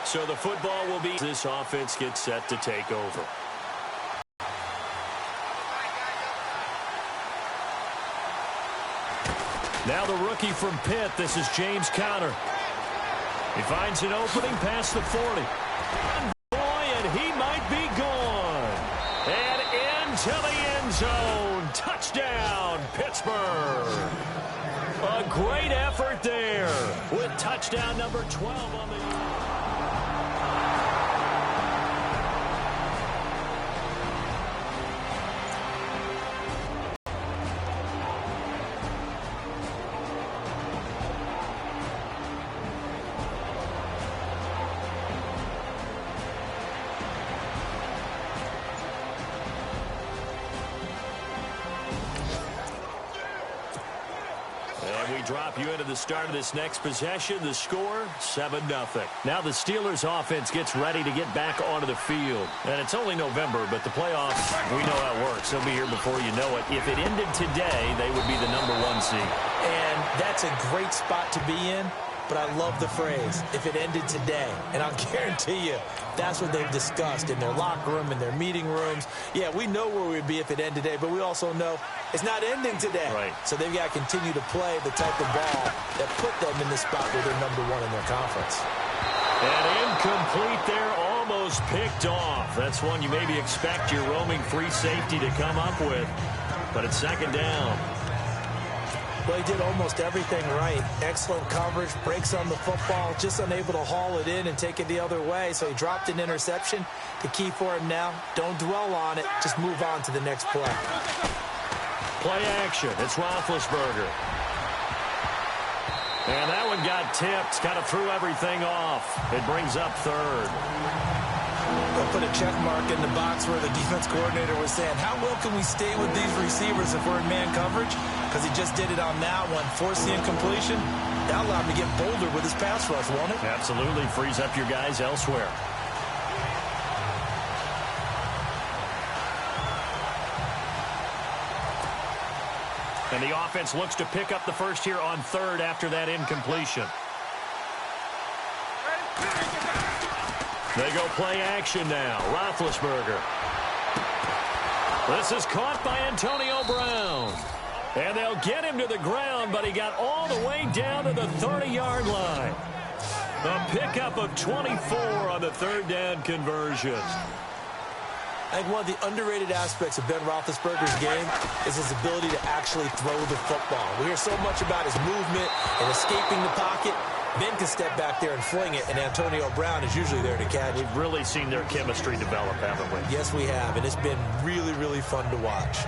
So the football will be. This offense gets set to take over. Now the rookie from Pitt. This is James Conner. He finds an opening past the 40. Boy, and he might be gone. And into the end zone. Touchdown, Pittsburgh. A great effort there with touchdown number 12 on the... Drop you into the start of this next possession. The score, 7-0. Now the Steelers offense gets ready to get back onto the field. And it's only November, but the playoffs, we know how it works. They'll be here before you know it. If it ended today, they would be the #1 seed. And that's a great spot to be in. But I love the phrase, if it ended today. And I'll guarantee you, that's what they've discussed in their locker room, in their meeting rooms. Yeah, we know where we'd be if it ended today, but we also know it's not ending today. Right. So they've got to continue to play the type of ball that put them in the spot where they're #1 in their conference. And incomplete there, almost picked off. That's one you maybe expect your roaming free safety to come up with. But it's second down. Well, he did almost everything right. Excellent coverage, breaks on the football, just unable to haul it in and take it the other way. So he dropped an interception. The key for him now, don't dwell on it. Just move on to the next play. Play action. It's Roethlisberger. And that one got tipped. Kind of threw everything off. It brings up third. They'll put a check mark in the box where the defense coordinator was saying, how well can we stay with these receivers if we're in man coverage? Because he just did it on that one, forced the incompletion. That allowed him to get bolder with his pass rush, won't it? Absolutely. Frees up your guys elsewhere. And the offense looks to pick up the first here on third after that incompletion. They go play action now. Roethlisberger. This is caught by Antonio Brown. And they'll get him to the ground, but he got all the way down to the 30-yard line. A pickup of 24 on the third down conversion. I think one of the underrated aspects of Ben Roethlisberger's game is his ability to actually throw the football. We hear so much about his movement and escaping the pocket. Ben can step back there and fling it, and Antonio Brown is usually there to catch it. We've really seen their chemistry develop, haven't we? Yes, we have, and it's been really, really fun to watch.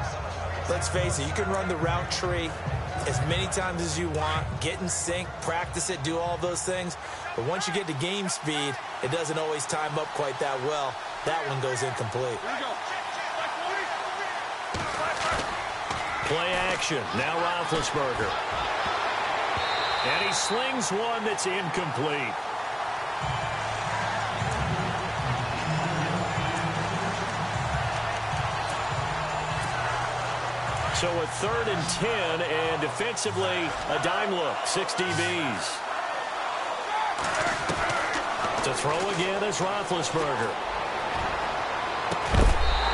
Let's face it, you can run the route tree as many times as you want, get in sync, practice it, do all those things. But once you get to game speed, it doesn't always time up quite that well. That one goes incomplete. Play action. Now Roethlisberger. And he slings one that's incomplete. So a 3rd and 10, and defensively, a dime look, 6 DBs. To throw again is Roethlisberger.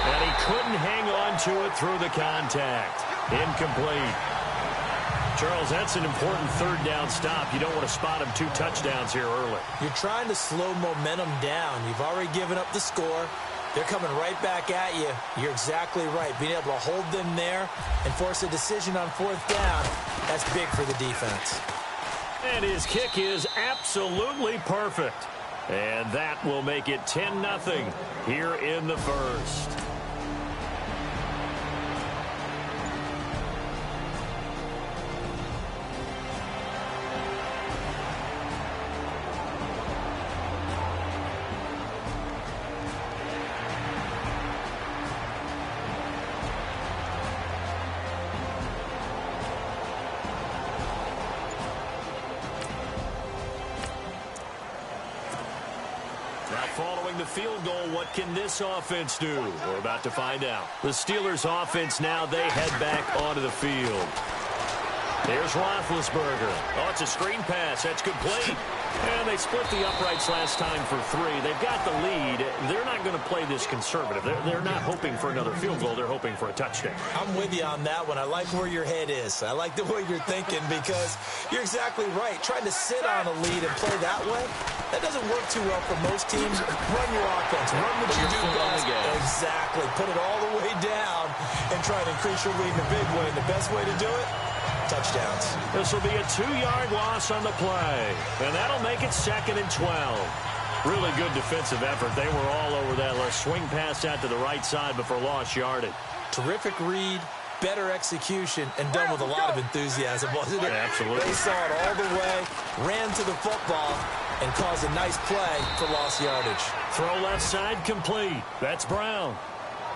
And he couldn't hang on to it through the contact. Incomplete. Charles, that's an important third down stop. You don't want to spot him 2 touchdowns here early. You're trying to slow momentum down. You've already given up the score. They're coming right back at you. You're exactly right. Being able to hold them there and force a decision on 4th down, that's big for the defense. And his kick is absolutely perfect. And that will make it 10-0 here in the first. Following the field goal, what can this offense do? We're about to find out. The Steelers offense now, they head back onto the field. There's Roethlisberger. Oh, it's a screen pass. That's complete. And they split the uprights last time for 3. They've got the lead. They're not going to play this conservative. They're not hoping for another field goal. They're hoping for a touchdown. I'm with you on that one. I like where your head is. I like the way you're thinking because you're exactly right. Trying to sit on a lead and play that way, that doesn't work too well for most teams. Run your offense. Run what you do best. Exactly. Put it all the way down and try to increase your lead in a big way. And the best way to do it? Touchdowns. This will be a 2-yard loss on the play. And that'll make it 2nd and 12. Really good defensive effort. They were all over that. Let's swing pass out to the right side before lost yardage. Terrific read, better execution, and done with a lot of enthusiasm, wasn't it? Absolutely. They saw it all the way, ran to the football, and caused a nice play for lost yardage. Throw left side complete. That's Brown.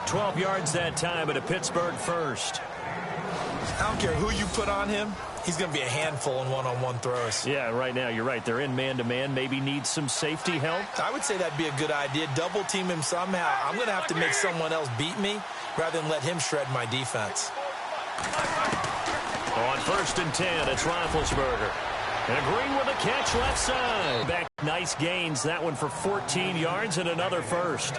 12 yards that time at a Pittsburgh first. I don't care who you put on him. He's going to be a handful in one-on-one throws. Yeah, right now, you're right. They're in man-to-man. Maybe need some safety help. I would say that'd be a good idea. Double team him somehow. I'm going to have to make someone else beat me rather than let him shred my defense. On 1st and 10, it's Roethlisberger. And Green with a catch left side. Back, nice gains. That one for 14 yards and another first.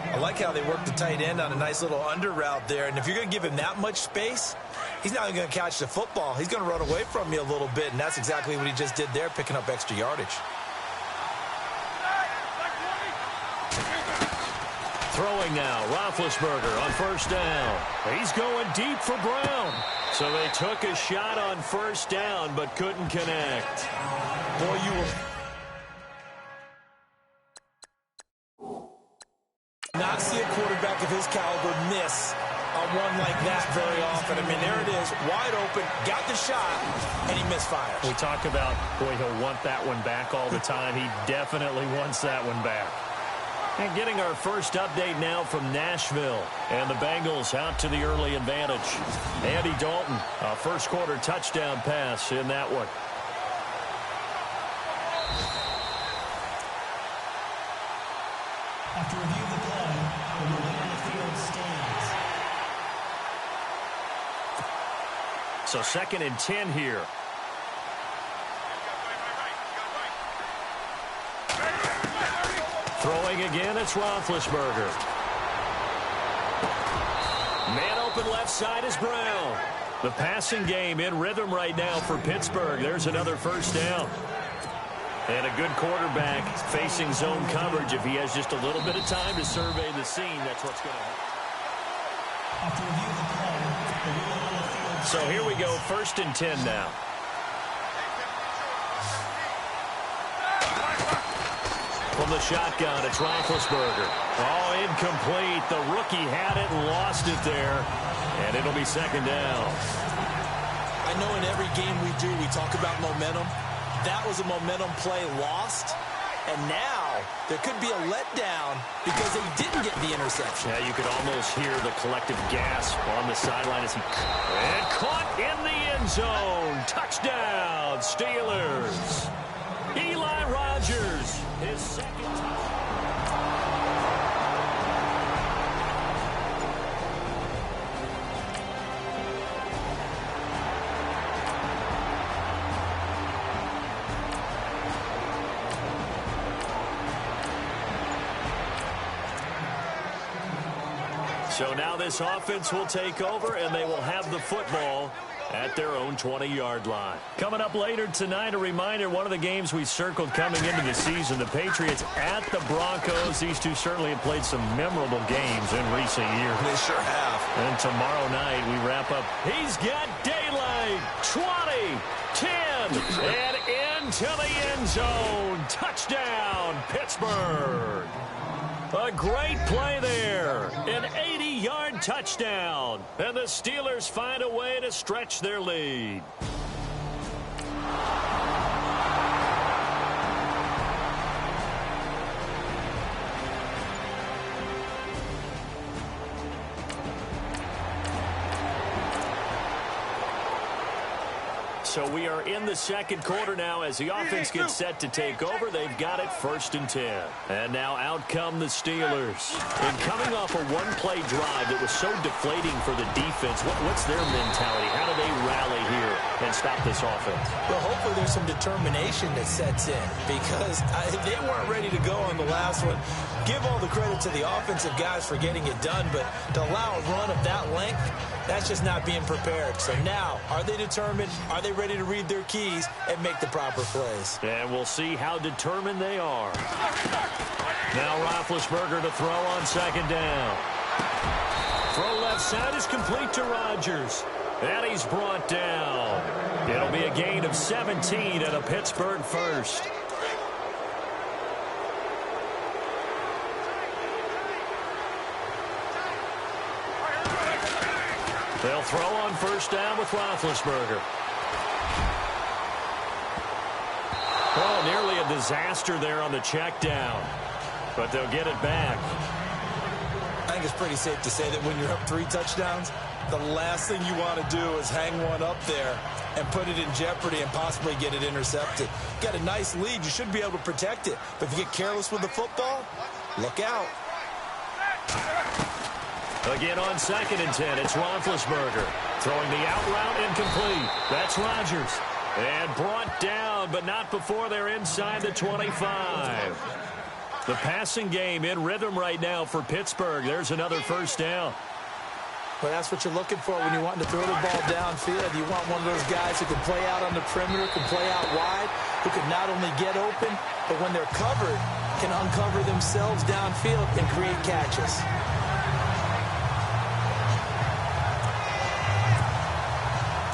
I like how they work the tight end on a nice little under route there. And if you're going to give him that much space, he's not going to catch the football. He's going to run away from you a little bit, and that's exactly what he just did there, picking up extra yardage. Throwing now, Roethlisberger on 1st down. He's going deep for Brown. So they took a shot on 1st down, but couldn't connect. Boy, you will not see a quarterback of his caliber miss a one like that very often. I mean, there it is, wide open, got the shot, and he misfires. We talk about, boy, he'll want that one back all the time. He definitely wants that one back. And getting our first update now from Nashville. And the Bengals out to the early advantage. Andy Dalton, a first-quarter touchdown pass in that one. After review of the play, the ruling on the field stands. So 2nd and 10 here. Throwing again, it's Roethlisberger. Man open left side is Brown. The passing game in rhythm right now for Pittsburgh. There's another 1st down. And a good quarterback facing zone coverage. If he has just a little bit of time to survey the scene, that's what's going to happen. After review of the play, the ruling on the field. So here we go, 1st and 10 now. From the shotgun, it's Roethlisberger. Oh, incomplete. The rookie had it and lost it there. And it'll be 2nd down. I know in every game we do, we talk about momentum. That was a momentum play lost. And now there could be a letdown because they didn't get the interception. Yeah, you could almost hear the collective gasp on the sideline as he... And caught in the end zone. Touchdown, Steelers. Eli Rogers, his 2nd touchdown. So now this offense will take over, and they will have the football at their own 20-yard line. Coming up later tonight, a reminder, one of the games we circled coming into the season, the Patriots at the Broncos. These two certainly have played some memorable games in recent years. They sure have. And tomorrow night, we wrap up. He's got daylight. 20, 10, and into the end zone. Touchdown, Pittsburgh. A great play there. An 80-yard touchdown. And the Steelers find a way to stretch their lead. So we are in the second quarter now as the offense gets set to take over. They've got it 1st and 10. And now out come the Steelers. And coming off a one-play drive that was so deflating for the defense, what's their mentality? How do they rally here and stop this offense? Well, hopefully there's some determination that sets in because they weren't ready to go on the last one. Give all the credit to the offensive guys for getting it done, but to allow a run of that length, that's just not being prepared. So now, are they determined? Are they ready to read their keys and make the proper plays? And we'll see how determined they are. Now Roethlisberger to throw on 2nd down. Throw left side is complete to Rodgers. And he's brought down. It'll be a gain of 17 and a Pittsburgh first. They'll throw on 1st down with Roethlisberger. Oh, nearly a disaster there on the check down. But they'll get it back. I think it's pretty safe to say that when you're up 3 touchdowns, the last thing you want to do is hang one up there and put it in jeopardy and possibly get it intercepted. You got a nice lead. You should be able to protect it. But if you get careless with the football, look out. Again on 2nd and 10, it's Roethlisberger. Throwing the out route incomplete. That's Rodgers. And brought down, but not before they're inside the 25. The passing game in rhythm right now for Pittsburgh. There's another 1st down. Well, that's what you're looking for when you're wanting to throw the ball downfield. You want one of those guys who can play out on the perimeter, can play out wide, who can not only get open, but when they're covered, can uncover themselves downfield and create catches.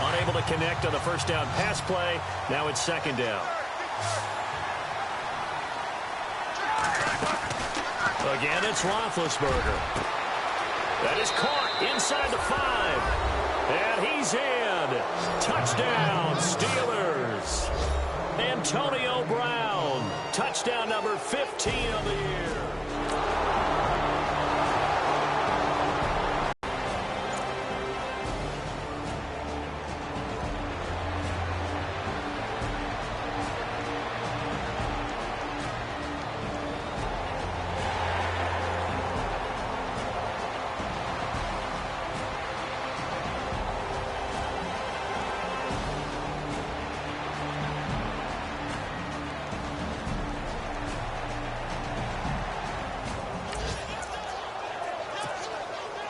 Unable to connect on the 1st down pass play. Now it's 2nd down. Again, it's Roethlisberger. That is caught inside the 5. And he's in. Touchdown, Steelers. Antonio Brown. Touchdown number 15 of the year.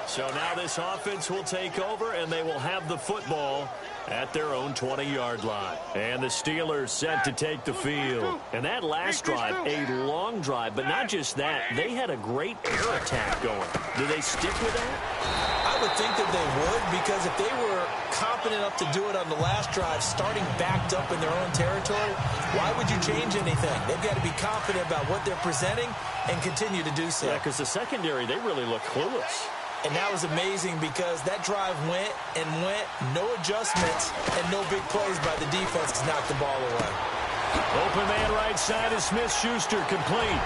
So now this offense will take over, and they will have the football at their own 20-yard line. And the Steelers set to take the field. And that last drive, a long drive, but not just that. They had a great air attack going. Do they stick with that? I would think that they would, because if they were confident enough to do it on the last drive, starting backed up in their own territory, why would you change anything? They've got to be confident about what they're presenting and continue to do so. Yeah, because the secondary, they really look clueless. And that was amazing because that drive went and went, no adjustments, and no big plays by the defense to knock the ball away. Open man right side is Smith-Schuster, complete.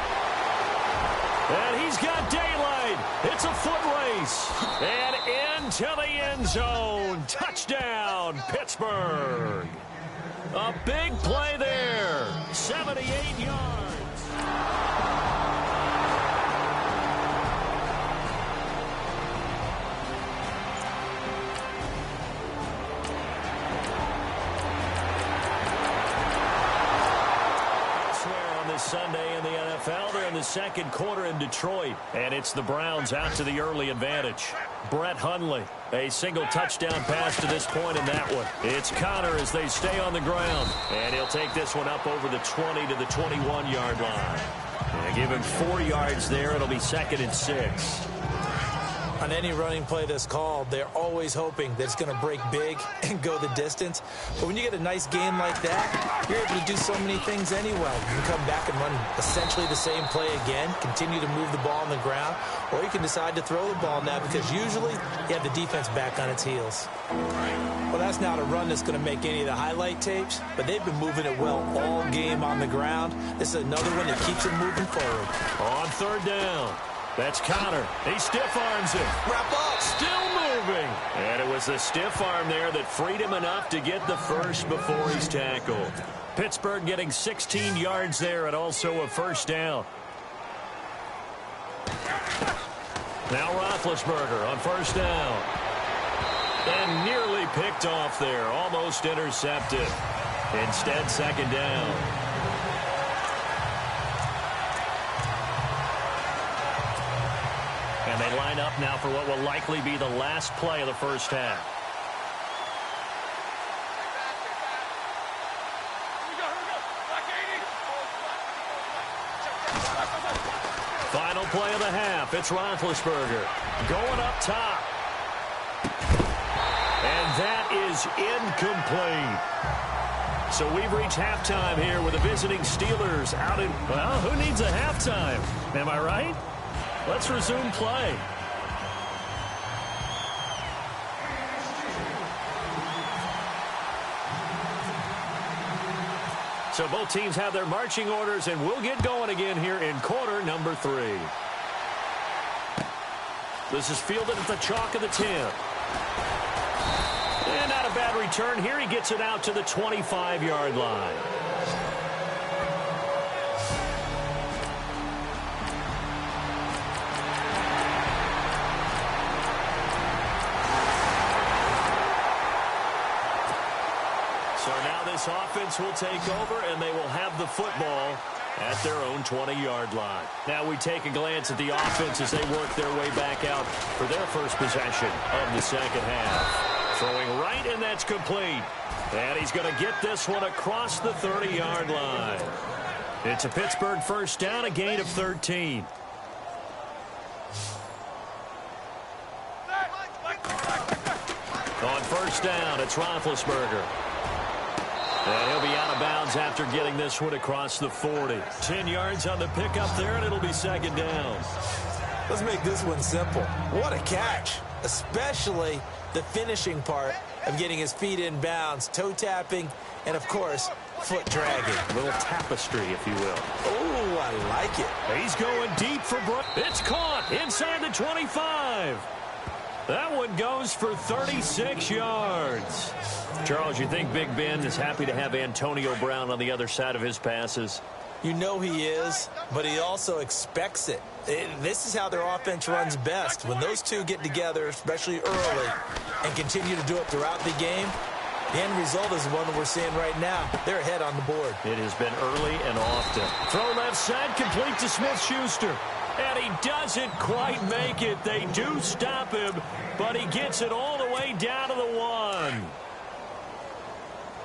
And he's got daylight. It's a foot race. And into the end zone. Touchdown, Pittsburgh. A big play there. 78 yards. Sunday in the NFL. They're in the second quarter in Detroit, and it's the Browns out to the early advantage. Brett Hundley, a single touchdown pass to this point in that one. It's Connor as they stay on the ground, and he'll take this one up over the 20 to the 21-yard line. And give him 4 yards there. It'll be 2nd and 6. On any running play that's called, they're always hoping that it's going to break big and go the distance. But when you get a nice game like that, you're able to do so many things anyway. You can come back and run essentially the same play again, continue to move the ball on the ground, or you can decide to throw the ball now because usually you have the defense back on its heels. Well, that's not a run that's going to make any of the highlight tapes, but they've been moving it well all game on the ground. This is another one that keeps them moving forward. On 3rd down. That's Connor. He stiff arms it. Wrap up. Still moving. diving. And it was the stiff arm there that freed him enough to get the first before he's tackled. Pittsburgh getting 16 yards there and also a first down. Now Roethlisberger on first down. And nearly picked off there. Almost intercepted. Instead, second down. And they line up now for what will likely be the last play of the first half. Final play of the half. It's Roethlisberger going up top. And that is incomplete. So we've reached halftime here with the visiting Steelers out in, well, who needs a halftime? Am I right? Let's resume play. So both teams have their marching orders, and we'll get going again here in quarter number 3. This is fielded at the chalk of the 10. And not a bad return here. He gets it out to the 25-yard line. So now this offense will take over, and they will have the football at their own 20-yard line. Now we take a glance at the offense as they work their way back out for their first possession of the second half. Throwing right, and that's complete. And he's going to get this one across the 30-yard line. It's a Pittsburgh first down, a gain of 13. On first down, it's Roethlisberger. And he'll be out of bounds after getting this one across the 40. 10 yards on the pickup there, and it'll be second down. Let's make this one simple. What a catch, especially the finishing part of getting his feet in bounds, toe tapping, and, of course, foot dragging. A little tapestry, if you will. Oh, I like it. He's going deep for Brook. It's caught inside the 25. That one goes for 36 yards. Charles, you think Big Ben is happy to have Antonio Brown on the other side of his passes? You know he is, but he also expects it. This is how their offense runs best. When those two get together, especially early, and continue to do it throughout the game, the end result is the one that we're seeing right now. They're ahead on the board. It has been early and often. Throw left side, complete to Smith-Schuster. And he doesn't quite make it. They do stop him, but he gets it all the way down to the 1.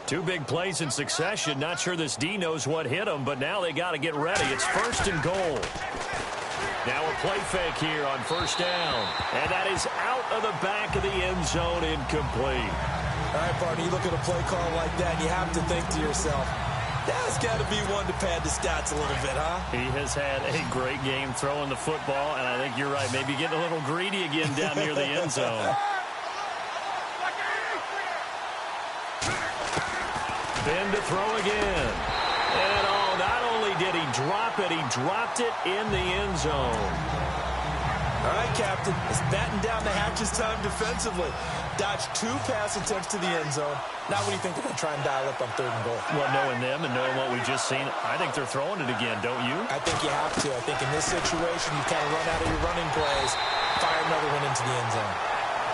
Two big plays in succession. Not sure this D knows what hit him, but now they got to get ready. It's first and goal. Now a play fake here on first down. And that is out of the back of the end zone, incomplete. All right, partner, you look at a play call like that, and you have to think to yourself, that's got to be one to pad the stats a little bit, huh? He has had a great game throwing the football, and I think you're right. Maybe getting a little greedy again down near the end zone. Ben to throw again. And not only did he drop it, he dropped it in the end zone. All right, Captain. It's batten down the hatches time defensively. Dodged 2 pass attempts to the end zone. Now what do you think they're going to try and dial up on 3rd and goal? Well, knowing them and knowing what we just seen, I think they're throwing it again, don't you? I think you have to. I think in this situation, you kind of run out of your running plays, fire another one into the end zone.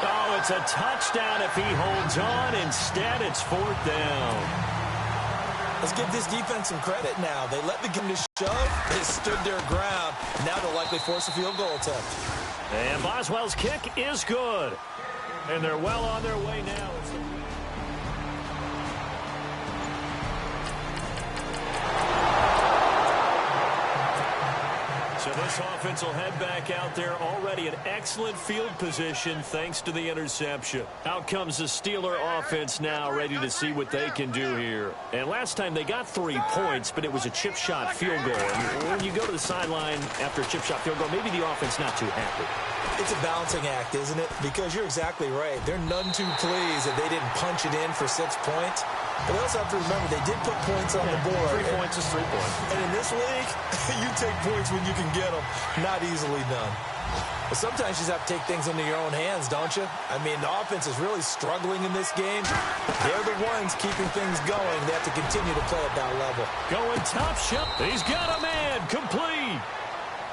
Oh, it's a touchdown if he holds on. Instead, it's 4th down. Let's give this defense some credit now. They let the game to shove. They stood their ground. Now they'll likely force a field goal attempt. And Boswell's kick is good. And they're well on their way now. So this offense will head back out there already in excellent field position thanks to the interception. Out comes the Steeler offense now, ready to see what they can do here. And last time they got 3 points, but it was a chip shot field goal. And when you go to the sideline after a chip shot field goal, maybe the offense not too happy. It's a balancing act, isn't it? Because you're exactly right. They're none too pleased that they didn't punch it in for 6 points. But they also have to remember they did put points on the board. 3 points is 3 points. And in this league, you take points when you can get them. Not easily done. Well, sometimes you just have to take things into your own hands, don't you? I mean, the offense is really struggling in this game. They're the ones keeping things going. They have to continue to play at that level. Going top shot. He's got a man. Complete.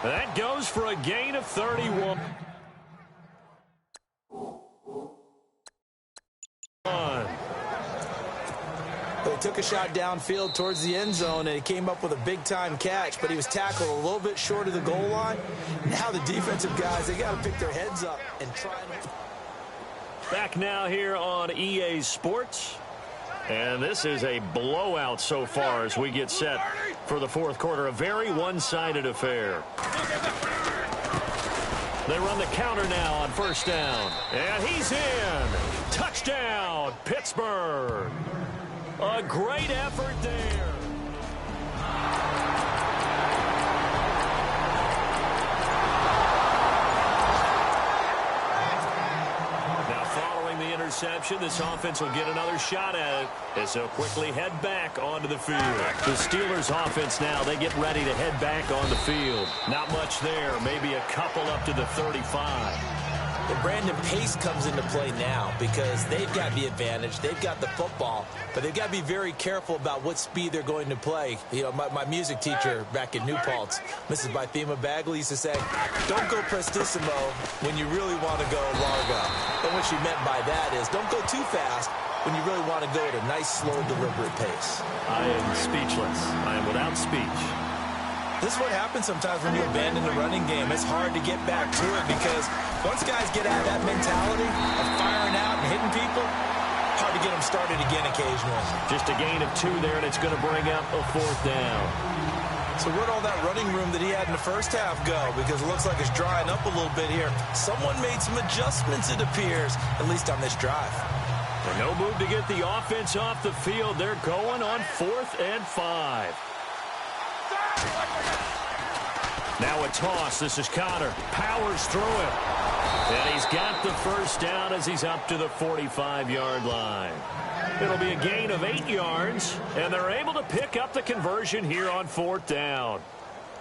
That goes for a gain of 31. He took a shot downfield towards the end zone, and he came up with a big-time catch, but he was tackled a little bit short of the goal line. Now the defensive guys, they got to pick their heads up and try and... Back now here on EA Sports. And this is a blowout so far as we get set for the fourth quarter. A very one-sided affair. They run the counter now on first down. And he's in. Touchdown, Pittsburgh. A great effort there. Now following the interception, this offense will get another shot at it as they'll quickly head back onto the field. The Steelers offense now, they get ready to head back on the field. Not much there, maybe a couple up to the 35. And Brandon, pace comes into play now because they've got the advantage. They've got the football, but they've got to be very careful about what speed they're going to play. You know, my music teacher back in New Paltz, Mrs. Bythema Bagley, used to say, don't go prestissimo when you really want to go largo. And what she meant by that is don't go too fast when you really want to go at a nice, slow, deliberate pace. I am speechless. I am without speech. This is what happens sometimes when you abandon the running game. It's hard to get back to it because once guys get out of that mentality of firing out and hitting people, hard to get them started again occasionally. Just a gain of 2 there, and it's going to bring up a fourth down. So where'd all that running room that he had in the first half go? Because it looks like it's drying up a little bit here. Someone made some adjustments, it appears, at least on this drive. And no move to get the offense off the field. They're going on 4th and 5. Now a toss. This is Connor. Powers through it. And he's got the first down as he's up to the 45-yard line. It'll be a gain of 8 yards, and they're able to pick up the conversion here on 4th down.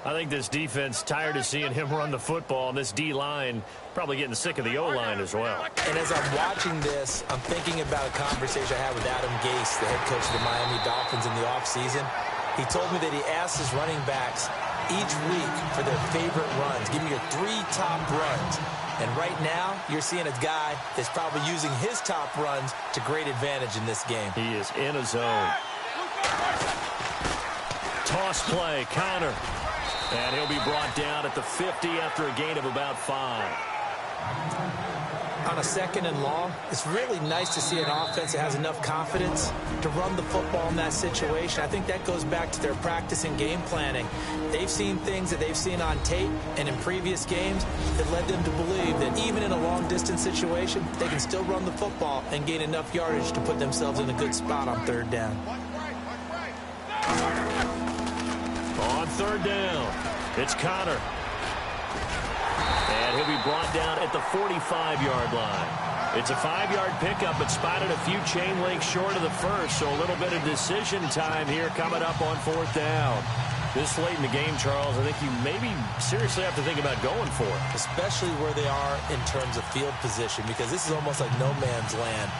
I think this defense tired of seeing him run the football, and this D-line probably getting sick of the O-line as well. And as I'm watching this, I'm thinking about a conversation I had with Adam Gase, the head coach of the Miami Dolphins in the offseason. He told me that he asked his running backs each week for their favorite runs. Give me your 3 top runs. And right now, you're seeing a guy that's probably using his top runs to great advantage in this game. He is in a zone. Toss play, Connor. And he'll be brought down at the 50 after a gain of about 5. On a 2nd and long, it's really nice to see an offense that has enough confidence to run the football in that situation. I think that goes back to their practice and game planning. They've seen things that they've seen on tape and in previous games that led them to believe that even in a long-distance situation, they can still run the football and gain enough yardage to put themselves in a good spot on 3rd down. On 3rd down, it's Connor. And he'll be brought down at the 45-yard line. It's a 5-yard pickup, but spotted a few chain links short of the first, so a little bit of decision time here coming up on 4th down. This late in the game, Charles, I think you maybe seriously have to think about going for it. Especially where they are in terms of field position, because this is almost like no man's land.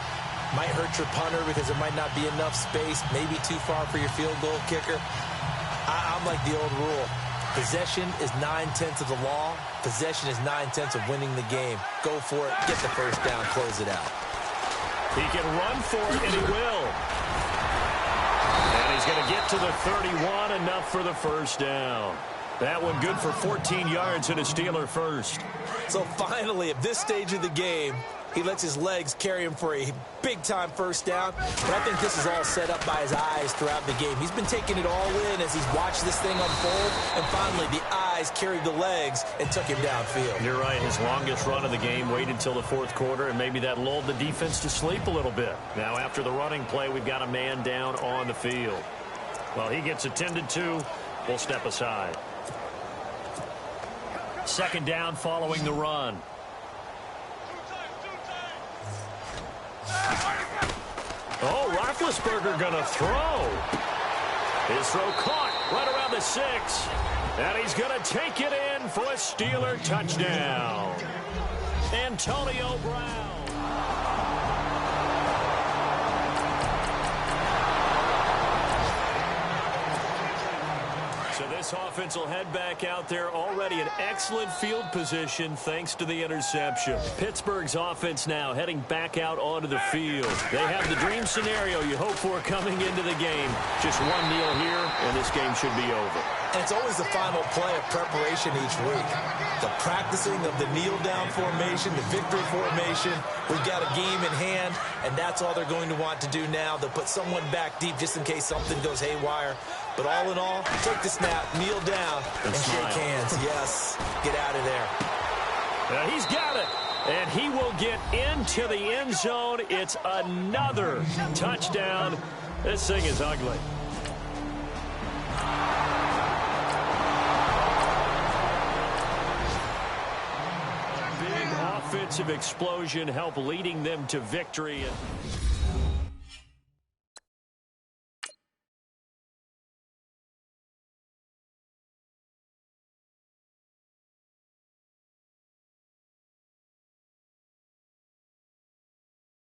Might hurt your punter because there might not be enough space, maybe too far for your field goal kicker. I'm like the old rule. Possession is 9/10 of the law. Possession is 9/10 of winning the game. Go for it. Get the first down. Close it out. He can run for it, and he will. And he's going to get to the 31, enough for the first down. That one good for 14 yards and a Steeler first. So finally, at this stage of the game, he lets his legs carry him for a big-time first down. But I think this is all set up by his eyes throughout the game. He's been taking it all in as he's watched this thing unfold. And finally, the eyes carried the legs and took him downfield. You're right. His longest run of the game waited until the 4th quarter, and maybe that lulled the defense to sleep a little bit. Now, after the running play, we've got a man down on the field. Well, he gets attended to. We'll step aside. 2nd down following the run. Oh, Roethlisberger going to throw. His throw caught right around the 6. And he's going to take it in for a Steeler touchdown. Antonio Brown. So this offense will head back out there, already in excellent field position thanks to the interception. Pittsburgh's offense now heading back out onto the field. They have the dream scenario you hope for coming into the game. Just one kneel here, and this game should be over. And it's always the final play of preparation each week. The practicing of the kneel-down formation, the victory formation. We've got a game in hand, and that's all they're going to want to do now. They'll put someone back deep just in case something goes haywire. But all in all, take the snap, kneel down, and shake hands. Yes, get out of there. He's got it. And he will get into the end zone. It's another touchdown. This thing is ugly. Big offensive explosion help leading them to victory.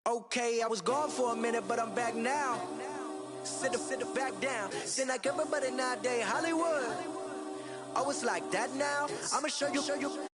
Okay, I was gone for a minute, but I'm back now. Sit back down. Then like everybody nowadays, Hollywood. Oh, it's like that now. I'ma show you.